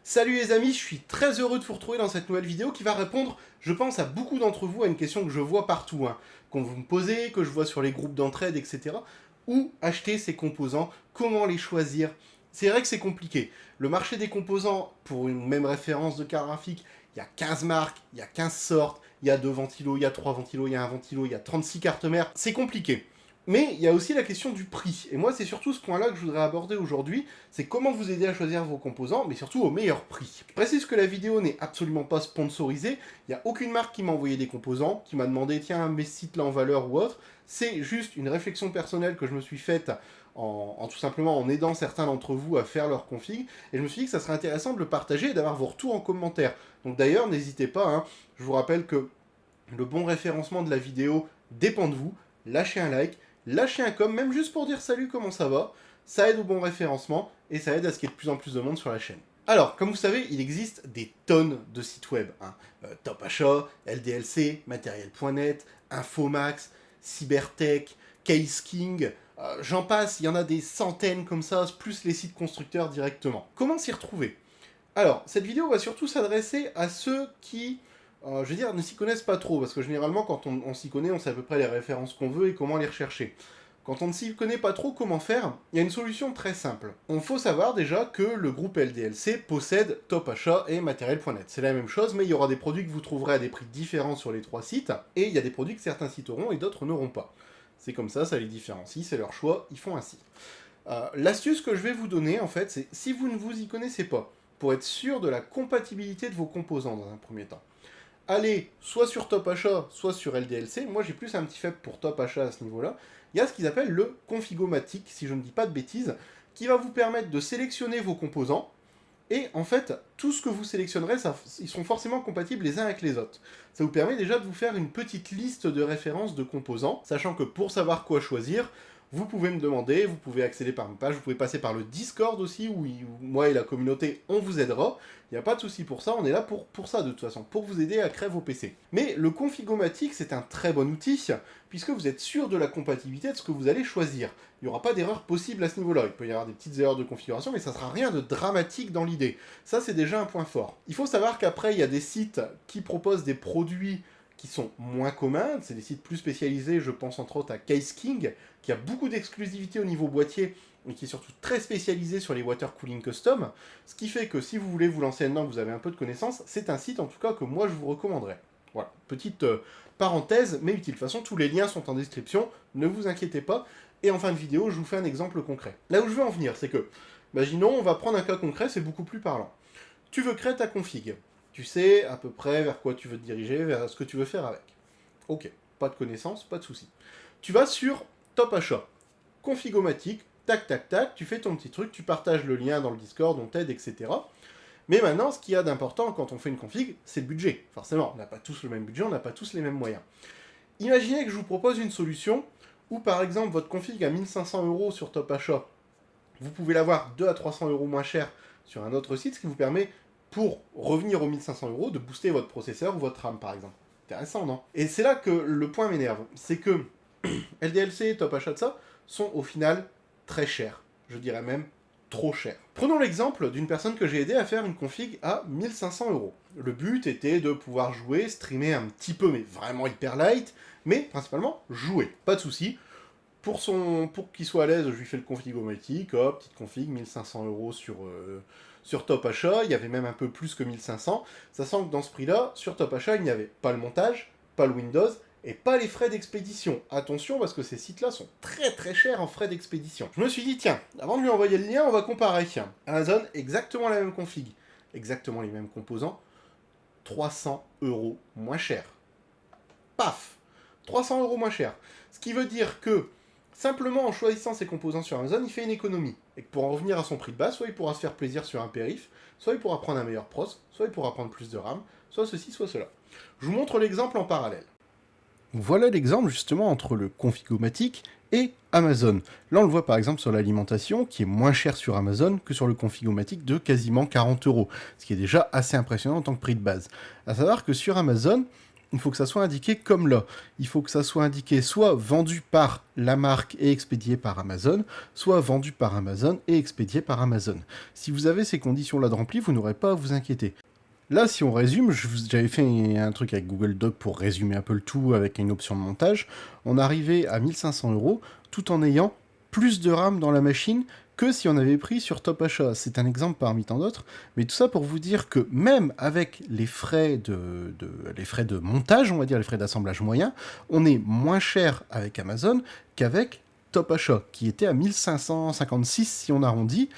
Salut les amis, je suis très heureux de vous retrouver dans cette nouvelle vidéo qui va répondre, je pense, à beaucoup d'entre vous à une question que je vois partout, qu'on vous me posez, que je vois sur les groupes d'entraide, etc. Où acheter ces composants, comment les choisir. C'est vrai que c'est compliqué. Le marché des composants, pour une même référence de carte graphique, il y a 15 marques, il y a 15 sortes, il y a 2 ventilos, il y a 3 ventilos, il y a un ventilo, il y a 36 cartes mères. C'est compliqué. Mais il y a aussi la question du prix. Et moi, c'est surtout ce point-là que je voudrais aborder aujourd'hui, c'est comment vous aider à choisir vos composants, mais surtout au meilleur prix. Je précise que la vidéo n'est absolument pas sponsorisée, il n'y a aucune marque qui m'a envoyé des composants, qui m'a demandé, tiens, mets ce site-là en valeur ou autre. C'est juste une réflexion personnelle que je me suis faite en tout simplement en aidant certains d'entre vous à faire leur config, et je me suis dit que ça serait intéressant de le partager et d'avoir vos retours en commentaire. Donc d'ailleurs, n'hésitez pas, je vous rappelle que le bon référencement de la vidéo dépend de vous, lâchez un like, lâchez un com, même juste pour dire salut, comment ça aide au bon référencement, et ça aide à ce qu'il y ait de plus en plus de monde sur la chaîne. Alors, comme vous savez, il existe des tonnes de sites web. Top Achat, LDLC, Matériel.net, Infomax, Cybertech, Case King, j'en passe, il y en a des centaines comme ça, plus les sites constructeurs directement. Comment s'y retrouver? Alors, cette vidéo va surtout s'adresser à ceux qui, je veux dire, ne s'y connaissent pas trop, parce que généralement, quand on s'y connaît, on sait à peu près les références qu'on veut et comment les rechercher. Quand on ne s'y connaît pas trop comment faire, il y a une solution très simple. Il faut savoir déjà que le groupe LDLC possède Top Achat et Matériel.net. C'est la même chose, mais il y aura des produits que vous trouverez à des prix différents sur les trois sites, et il y a des produits que certains sites auront et d'autres n'auront pas. C'est comme ça les différencie, c'est leur choix, ils font ainsi. L'astuce que je vais vous donner, en fait, c'est si vous ne vous y connaissez pas, pour être sûr de la compatibilité de vos composants dans un premier temps. Allez soit sur Top Achat, soit sur LDLC, moi j'ai plus un petit faible pour Top Achat à ce niveau-là, il y a ce qu'ils appellent le Configomatic, si je ne dis pas de bêtises, qui va vous permettre de sélectionner vos composants, et en fait, tout ce que vous sélectionnerez, ils seront forcément compatibles les uns avec les autres. Ça vous permet déjà de vous faire une petite liste de références de composants, sachant que pour savoir quoi choisir, vous pouvez me demander, vous pouvez accéder par ma page, vous pouvez passer par le Discord aussi, où moi et la communauté, on vous aidera. Il n'y a pas de souci pour ça, on est là pour ça de toute façon, pour vous aider à créer vos PC. Mais le Configomatic, c'est un très bon outil, puisque vous êtes sûr de la compatibilité de ce que vous allez choisir. Il n'y aura pas d'erreur possible à ce niveau-là. Il peut y avoir des petites erreurs de configuration, mais ça ne sera rien de dramatique dans l'idée. Ça, c'est déjà un point fort. Il faut savoir qu'après, il y a des sites qui proposent des produits qui sont moins communs, c'est des sites plus spécialisés, je pense entre autres à Case King, qui a beaucoup d'exclusivité au niveau boîtier, mais qui est surtout très spécialisé sur les water cooling custom, ce qui fait que si vous voulez vous lancer là-dedans, vous avez un peu de connaissances, c'est un site en tout cas que moi je vous recommanderais. Voilà, petite parenthèse, mais utile. De toute façon, tous les liens sont en description, ne vous inquiétez pas, et en fin de vidéo, je vous fais un exemple concret. Là où je veux en venir, c'est que, imaginons, on va prendre un cas concret, c'est beaucoup plus parlant. Tu veux créer ta config. Tu sais à peu près vers quoi tu veux te diriger, vers ce que tu veux faire avec. Ok, pas de connaissances, pas de souci. Tu vas sur Top Achat, Configomatic, tac tac tac, tu fais ton petit truc, tu partages le lien dans le Discord, on t'aide, etc. Mais maintenant, ce qu'il y a d'important quand on fait une config, c'est le budget. Forcément, on n'a pas tous le même budget, on n'a pas tous les mêmes moyens. Imaginez que je vous propose une solution où, par exemple, votre config à 1500 € sur Top Achat, vous pouvez l'avoir 2 à 300 € moins cher sur un autre site, ce qui vous permet, pour revenir aux 1500 €, de booster votre processeur ou votre RAM, par exemple. Intéressant, non? Et c'est là que le point m'énerve. C'est que LDLC, Top Achat, de ça, sont au final très chers. Je dirais même trop chers. Prenons l'exemple d'une personne que j'ai aidé à faire une config à 1500 €. Le but était de pouvoir jouer, streamer un petit peu, mais vraiment hyper light, mais principalement jouer. Pas de souci. Pour qu'il soit à l'aise, je lui fais le configomatic, hop, petite config, 1500 € sur Top Achat, il y avait même un peu plus que 1500, sachant que dans ce prix-là, sur Top Achat, il n'y avait pas le montage, pas le Windows, et pas les frais d'expédition. Attention, parce que ces sites-là sont très très chers en frais d'expédition. Je me suis dit, tiens, avant de lui envoyer le lien, on va comparer. Amazon, exactement la même config, exactement les mêmes composants, 300 € moins cher. Paf, 300 € moins cher. Ce qui veut dire que, simplement en choisissant ses composants sur Amazon, il fait une économie. Et que pour en revenir à son prix de base, soit il pourra se faire plaisir sur un périph', soit il pourra prendre un meilleur pros, soit il pourra prendre plus de RAM, soit ceci, soit cela. Je vous montre l'exemple en parallèle. Voilà l'exemple justement entre le Configomatic et Amazon. Là on le voit par exemple sur l'alimentation, qui est moins cher sur Amazon que sur le Configomatic de quasiment 40 €, ce qui est déjà assez impressionnant en tant que prix de base. A savoir que sur Amazon, il faut que ça soit indiqué comme là. Il faut que ça soit indiqué soit vendu par la marque et expédié par Amazon, soit vendu par Amazon et expédié par Amazon. Si vous avez ces conditions-là de remplies, vous n'aurez pas à vous inquiéter. Là, si on résume, j'avais fait un truc avec Google Doc pour résumer un peu le tout avec une option de montage. On arrivait à 1500 € tout en ayant plus de RAM dans la machine que si on avait pris sur Top Achat. C'est un exemple parmi tant d'autres, mais tout ça pour vous dire que même avec les frais les frais de montage, on va dire les frais d'assemblage moyens, on est moins cher avec Amazon qu'avec Top Achat, qui était à 1556 si on arrondit,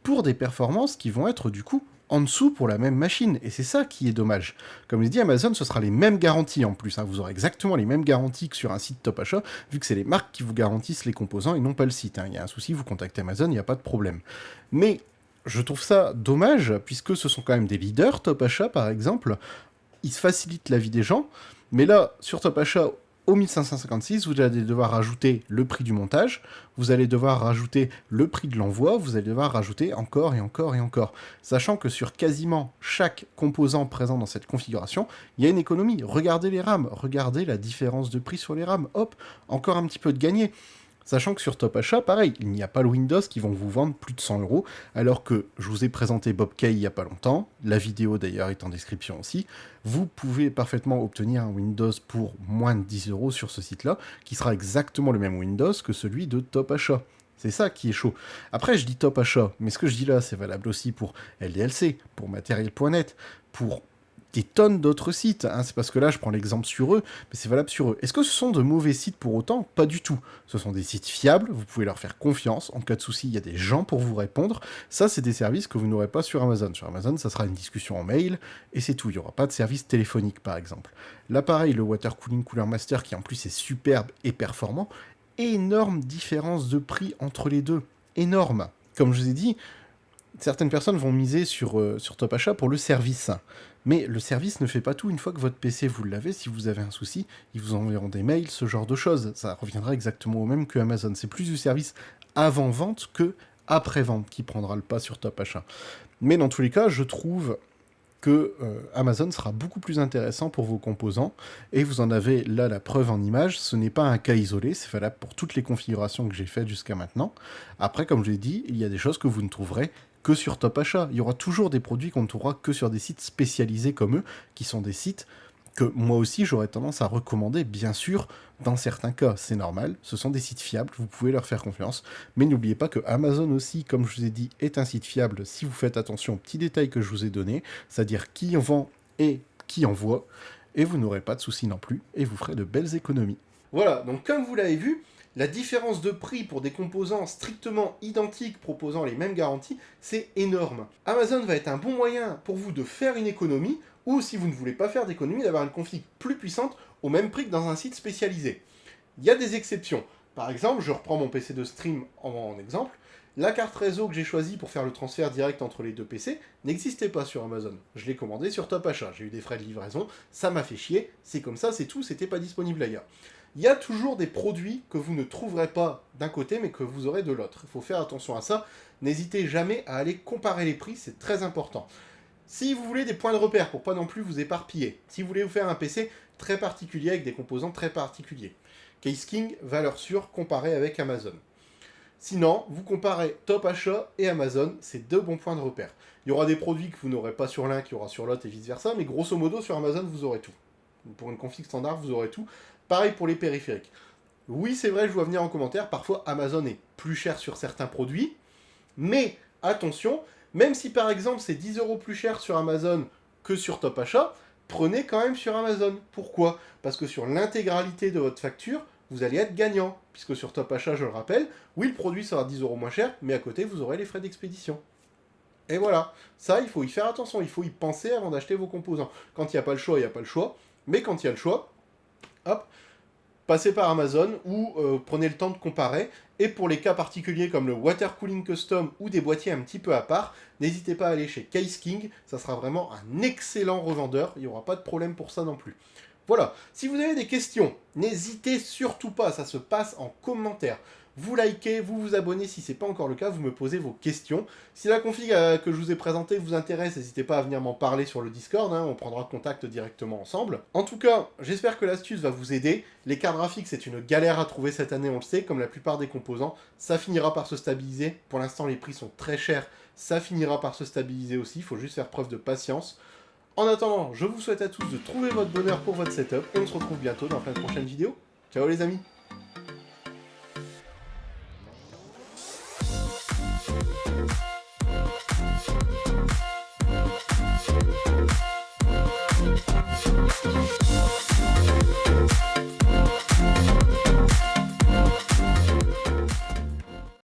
pour des performances qui vont être du coup en dessous pour la même machine. Et c'est ça qui est dommage. Comme je dis, Amazon, ce sera les mêmes garanties en plus. Hein. Vous aurez exactement les mêmes garanties que sur un site Top Achat, vu que c'est les marques qui vous garantissent les composants et non pas le site. Hein. Il y a un souci, vous contactez Amazon, il n'y a pas de problème. Mais je trouve ça dommage, puisque ce sont quand même des leaders, Top Achat par exemple. Ils facilitent la vie des gens. Mais là, sur Top Achat, au 1556, vous allez devoir rajouter le prix du montage, vous allez devoir rajouter le prix de l'envoi, vous allez devoir rajouter encore et encore et encore. Sachant que sur quasiment chaque composant présent dans cette configuration, il y a une économie. Regardez les RAM, regardez la différence de prix sur les RAM. Hop, encore un petit peu de gagné. Sachant que sur Top Achat, pareil, il n'y a pas le Windows qui vont vous vendre plus de 100 €, alors que je vous ai présenté Bob Kay il n'y a pas longtemps, la vidéo d'ailleurs est en description aussi, vous pouvez parfaitement obtenir un Windows pour moins de 10 € sur ce site-là, qui sera exactement le même Windows que celui de Top Achat. C'est ça qui est chaud. Après, je dis Top Achat, mais ce que je dis là, c'est valable aussi pour LDLC, pour Matériel.net, pour des tonnes d'autres sites. Hein. C'est parce que là, je prends l'exemple sur eux, mais c'est valable sur eux. Est-ce que ce sont de mauvais sites pour autant? Pas du tout. Ce sont des sites fiables, vous pouvez leur faire confiance. En cas de souci, il y a des gens pour vous répondre. Ça, c'est des services que vous n'aurez pas sur Amazon. Sur Amazon, ça sera une discussion en mail, et c'est tout. Il n'y aura pas de service téléphonique, par exemple. Là, pareil, le Water Cooling Cooler Master, qui en plus est superbe et performant, énorme différence de prix entre les deux. Énorme. Comme je vous ai dit, certaines personnes vont miser sur Top Achat pour le service. Mais le service ne fait pas tout. Une fois que votre PC, vous l'avez, si vous avez un souci, ils vous enverront des mails, ce genre de choses. Ça reviendra exactement au même que Amazon. C'est plus du service avant-vente que après-vente qui prendra le pas sur Top Achat. Mais dans tous les cas, je trouve que Amazon sera beaucoup plus intéressant pour vos composants, et vous en avez là la preuve en image. Ce n'est pas un cas isolé, c'est valable pour toutes les configurations que j'ai faites jusqu'à maintenant. Après, comme je l'ai dit, il y a des choses que vous ne trouverez que sur Top Achat. Il y aura toujours des produits qu'on ne trouvera que sur des sites spécialisés comme eux, qui sont des sites que moi aussi j'aurais tendance à recommander, bien sûr, dans certains cas, c'est normal, ce sont des sites fiables, vous pouvez leur faire confiance, mais n'oubliez pas que Amazon aussi, comme je vous ai dit, est un site fiable si vous faites attention aux petits détails que je vous ai donnés, c'est-à-dire qui en vend et qui envoie, et vous n'aurez pas de soucis non plus, et vous ferez de belles économies. Voilà, donc comme vous l'avez vu, la différence de prix pour des composants strictement identiques proposant les mêmes garanties, c'est énorme. Amazon va être un bon moyen pour vous de faire une économie, ou si vous ne voulez pas faire d'économie, d'avoir une config plus puissante au même prix que dans un site spécialisé. Il y a des exceptions. Par exemple, je reprends mon PC de stream en exemple, la carte réseau que j'ai choisie pour faire le transfert direct entre les deux PC n'existait pas sur Amazon. Je l'ai commandé sur Top Achat, j'ai eu des frais de livraison, ça m'a fait chier, c'est comme ça, c'est tout, c'était pas disponible ailleurs. Il y a toujours des produits que vous ne trouverez pas d'un côté, mais que vous aurez de l'autre. Il faut faire attention à ça. N'hésitez jamais à aller comparer les prix, c'est très important. Si vous voulez des points de repère pour pas non plus vous éparpiller, si vous voulez vous faire un PC très particulier avec des composants très particuliers, Case King, valeur sûre, comparé avec Amazon. Sinon, vous comparez Top Achat et Amazon, c'est deux bons points de repère. Il y aura des produits que vous n'aurez pas sur l'un, qu'il y aura sur l'autre et vice versa, mais grosso modo sur Amazon vous aurez tout. Pour une config standard, vous aurez tout. Pareil pour les périphériques. Oui, c'est vrai, je vois venir en commentaire, parfois Amazon est plus cher sur certains produits, mais attention, même si par exemple c'est 10 € plus cher sur Amazon que sur Top Achat, prenez quand même sur Amazon. Pourquoi? Parce que sur l'intégralité de votre facture, vous allez être gagnant. Puisque sur Top Achat, je le rappelle, oui, le produit sera 10 € moins cher, mais à côté, vous aurez les frais d'expédition. Et voilà, ça, il faut y faire attention, il faut y penser avant d'acheter vos composants. Quand il n'y a pas le choix, il n'y a pas le choix, mais quand il y a le choix, hop, passez par Amazon ou prenez le temps de comparer. Et pour les cas particuliers comme le Water Cooling Custom ou des boîtiers un petit peu à part, n'hésitez pas à aller chez Case King, ça sera vraiment un excellent revendeur, il n'y aura pas de problème pour ça non plus. Voilà, si vous avez des questions, n'hésitez surtout pas, ça se passe en commentaire. vous likez, vous vous abonnez si c'est pas encore le cas, vous me posez vos questions. Si la config que je vous ai présentée vous intéresse, n'hésitez pas à venir m'en parler sur le Discord, hein, on prendra contact directement ensemble. En tout cas, j'espère que l'astuce va vous aider. Les cartes graphiques, c'est une galère à trouver cette année, on le sait, comme la plupart des composants. Ça finira par se stabiliser. Pour l'instant, les prix sont très chers. Ça finira par se stabiliser aussi, il faut juste faire preuve de patience. En attendant, je vous souhaite à tous de trouver votre bonheur pour votre setup et on se retrouve bientôt dans plein de prochaines vidéos. Ciao les amis!